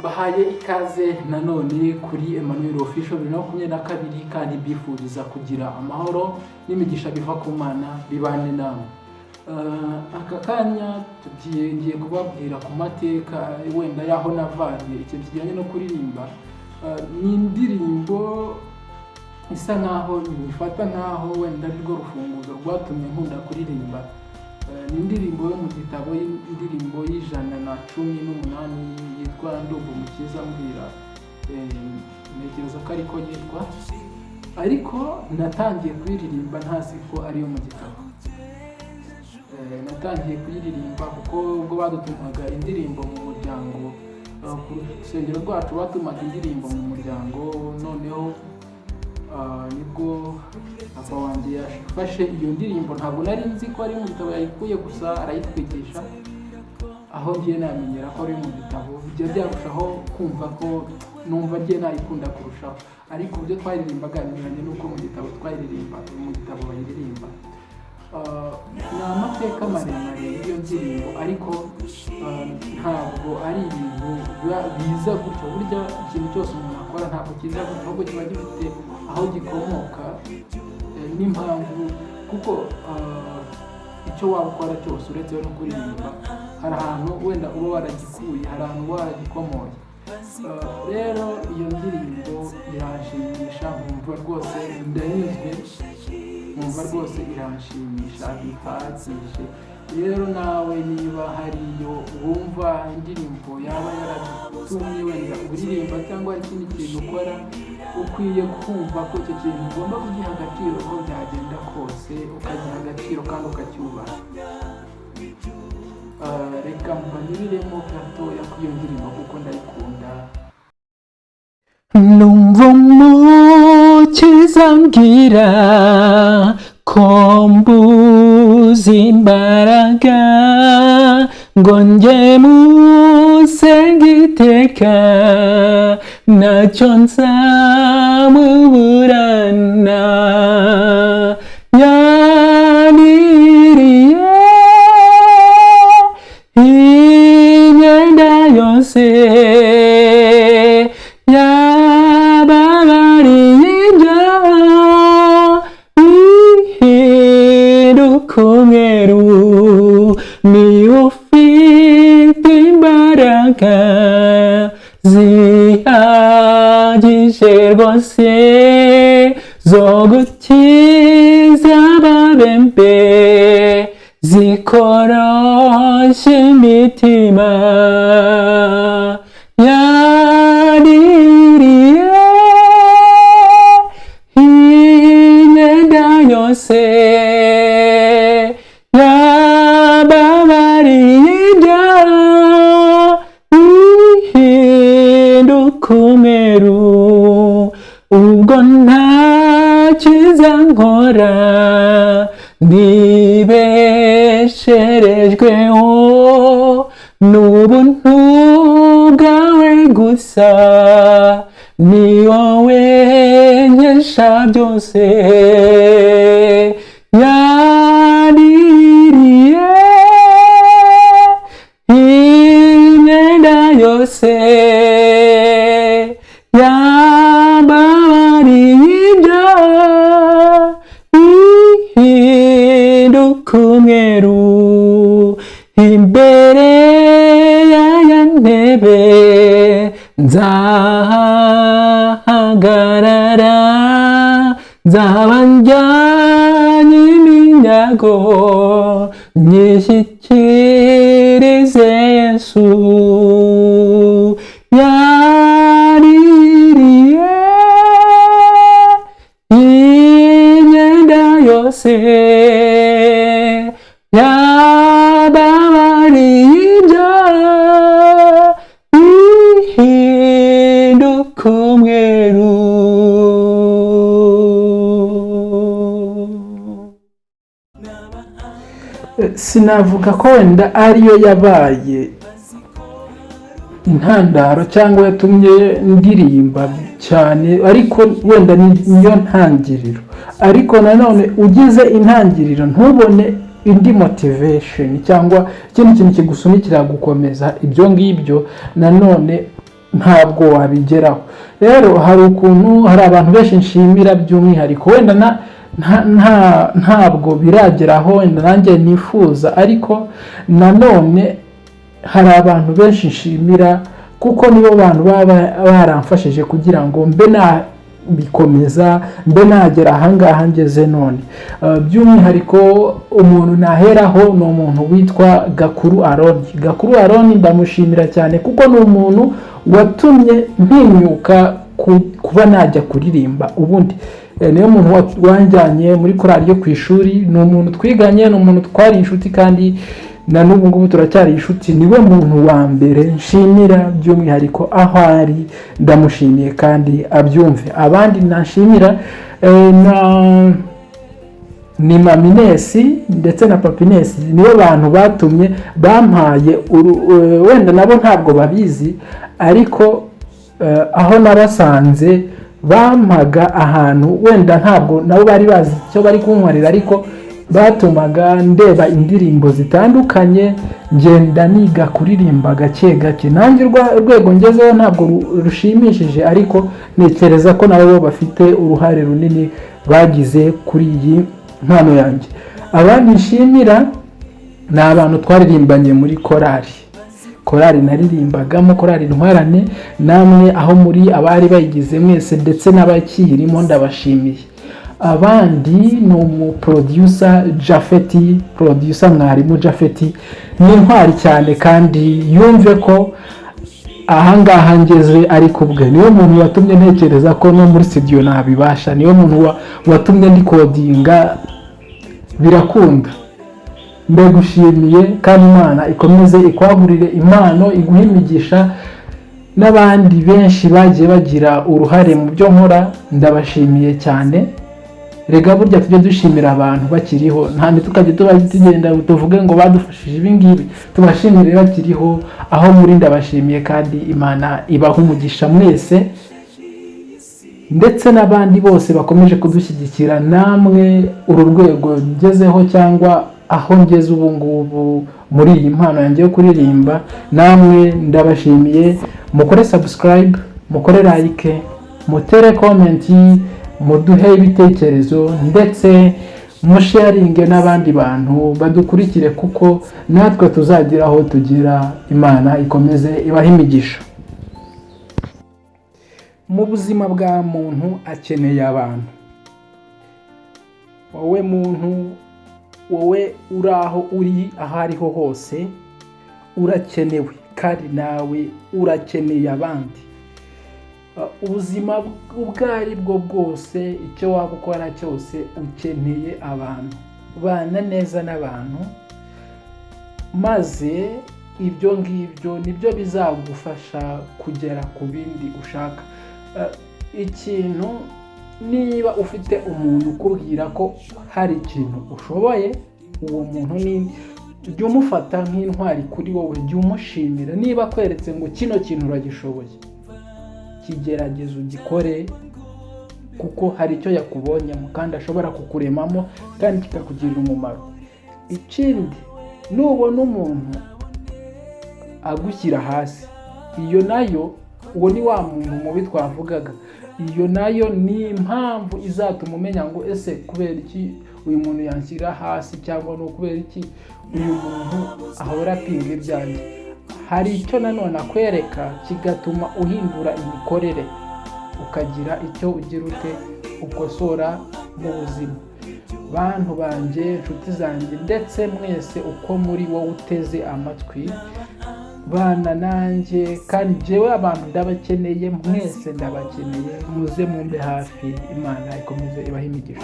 Bahaye ikaze nanone kuri Emmanuel Official 2022 kandi bifuriza kugira amahoro n'imigisha biva ku Mana bibane namwe. Aka kanya ngiye kubabwira ku mateka wenda yaho navanye icyo kijyanye no kuririmba. Ni indirimbo isa nkaho nifata nkaho wenda ari rwo rufunguzo rwatumye nkunda kuririmba. Ni indirimbo yo mu gitabo y'indirimbo y'118 yitwa Ndumva Umukiza mbwira, ntekereza ko ariko yitwa, ariko natangiye kuyiririmba ntazi ko ariyo mu gitabo. Natangiye kuyiririmba kuko ubwo badutumaga indirimbo mu muryango, ku rusengero rwacu batumaga indirimbo mu muryango, noneho nibwo papa wanjye yafashe iyo ndirimbo, ntabwo nari nzi ko ari mu gitabo yayikuye, gusa arayitwigisha, aho ngiye namenyera ko ari mu gitabo bijya byarushaho kumva ko numva ngiye nayikunda kurushaho, ariko ibyo twaririmbaga binyuranye n'uko mu gitabo twaririmba, mu gitabo bayiririmba. Ni amateka maremare y'iyo ndirimbo, ariko ntabwo ari ibintu biza gutyo. Burya ikintu cyose umuntu akora ntabwo kiza gutyo, ahubwo kiba gifite aho gikomoka n'impamvu, kuko icyo waba ukora cyose uretse no kuririmba hari ahantu wenda uba waragikuye, hari ahantu uba waragikomoye. Rero iyo ndirimbo iranshimisha, nkumva rwose ndanyuzwe, nkumva rwose iranshimisha bihagije. Rero nawe niba hariyo wumva indirimbo yaba yaratumye wenda uririmba cyangwa ikindi kintu ukora, ukwiye kumva ko icyo kintu ugomba kugiha agaciro uko byagenda kose, ukagiha agaciro kandi ukacyubaha. Reka mbanyuriremo gatoya k'iyo ndirimbo kuko ndayikunda. Numva umukiza ambwira ko mbuze imbaraga ngo njye musenge iteka, ntacyo nzamuburana. Yaniriye imyenda yose, yababariye ibyaha bihinduka umweru. Niwe ufite imbaraga zihagije rwose zo gukiza ababembe, zikoroshya imitima. Yaniriye imyenda yose, yababariye ibyaha bihinduka umweru. Ubwo nta cyiza nkora, nibesherejweho n'ubuntu bwawe gusa, ni wowe nkesha byose. Yaniriye imyenda yose, yababariye ibyaha bihinduka umweru. Imbere y'aya ntebe nzahagarara, nzaba njyanye iminyago nyishyikirize Yesu. Yaniriye imyenda yose, yababariye ibyaha bihinduka umweru. Sinavuga ko wenda ariyo yabaye intandaro cyangwa yatumye ndirimba cyane, ariko wenda niyo ntangiriro. Ariko nanone ugize intangiriro ntubone indi motivation cyangwa ikindi kintu kigusunikira gukomeza ibyo ngibyo, nanone ntabwo wabigeraho. Rero hari ukuntu hari abantu benshi nshimira by'umwihariko, wenda ntabwo birageraho wenda nanjye nifuza, ariko nanone hari abantu benshi nshimira kuko nibo bantu baba baramfashije kugira ngo mbe bikomeza mbe nagera ahangaha ngeze none. By'umwihariko umuntu naheraho ni umuntu witwa Gakuru Aroni ndamushimira cyane kuko ni umuntu watumye ntinyuka kuba najya kuririmba. Ubundi niyo muntu wanjyanye muri korali yo ku ishuri, ni umuntu twiganye, ni umuntu twari inshuti kandi na n'ubu ngubu turacyari inshuti. Niwe muntu wa mbere nshimira by'umwihariko, aho ari ndamushimiye kandi abyumve. Abandi nashimira ni Maminesi ndetse na Papinesi, nibo bantu batumye bampaye wenda nabo ntabwo babizi, ariko aho nabasanze bampaga ahantu wenda ntabwo nabo bari bazi icyo bari kunkwarira, ariko batumaga ndeba indirimbo zitandukanye, ngenda niga kuririmba gake gake. Nanjye urwego ngezeho ntabwo rushimishije, ariko ntekereza ko nabo bafite uruhare runini bagize kuri iyi mpano yanjye. Abandi nshimira ni abantu twaririmbanye muri korali naririmbagamo, korali Ntwarane. Namwe aho muri abari bayigize mwese ndetse n'abakiyirimo ndabashimiye. Abandi ni umuproducer Jafeti, mwarimu Jafeti, ni intwari cyane kandi yumve ko ahangaha ngeze ari kubwe. Niyo muntu watumye ntekereza ko no muri studio nabibasha, niyo muntu watumye ndikodinga birakunda. Mbegushimiye kandi Imana ikomeze ikwagurire impano, iguhe imigisha. N'abandi benshi bagiye bagira uruhare mu byo nkora ndabashimiye cyane. Rega burya tujye dushimira abantu bakiriho, nta tukajya tugenda tuvuge ngo badufashije ibi ngibi, tubashimire bakiriho. Aho muri ndabashimiye kandi Imana ibaha umugisha mwese, ndetse n'abandi bose bakomeje kudushyigikira. Namwe uru rwego ngezeho cyangwa aho ngeze ubu ngubu muri iyi mpano yanjye yo kuririmba, namwe ndabashimiye. Mukore subscribe, mukore like, mutere comment, muduhe ibitekerezo ndetse musharinge n'abandi bantu badukurikire, kuko natwe tuzagira aho tugira. Imana ikomeze ibahe imigisha. Mu buzima bwa muntu akeneye abantu. Wowe muntu, wowe uri aho uri, aho ariho hose urakenewe kandi nawe urakeneye abandi. Ubuzima ubwo ari bwo bwose, icyo waba ukora cyose ukeneye abantu. Bana neza n'abantu, maze ibyo ngibyo nibyo bizagufasha kugera ku bindi ushaka. Ikintu, niba ufite umuntu ukubwira ko hari ikintu ushoboye, uwo muntu jya umufata nk'intwari kuri wowe, jya umushimira. Niba akweretse ngo kino kintu uragishoboye, kigerageza ugikore, kuko hari icyo yakubonyemo kandi ashobora kukuremamo kandi kikakugirira umumaro. Ikindi, nubona umuntu agushyira hasi, iyo nayo, uwo ni wa muntu mubi twavugaga, iyo nayo ni impamvu izatuma umenya ngo ese kubera iki uyu muntu yanshyira hasi, cyangwa no kubera iki uyu muntu ahora apinga ibyanjye. Hari icyo nanone akwereka kigatuma uhindura imikorere, ukagira icyo ugira ute ukosora mu buzima. Bantu banjye, inshuti zanjye, ndetse mwese uko muri wowe uteze amatwi, bana nanjye kandi jewe abantu ndabakeneye, mwese ndabakeneye. Muze mumbe hafi. Imana ikomeze ibahe imigisha.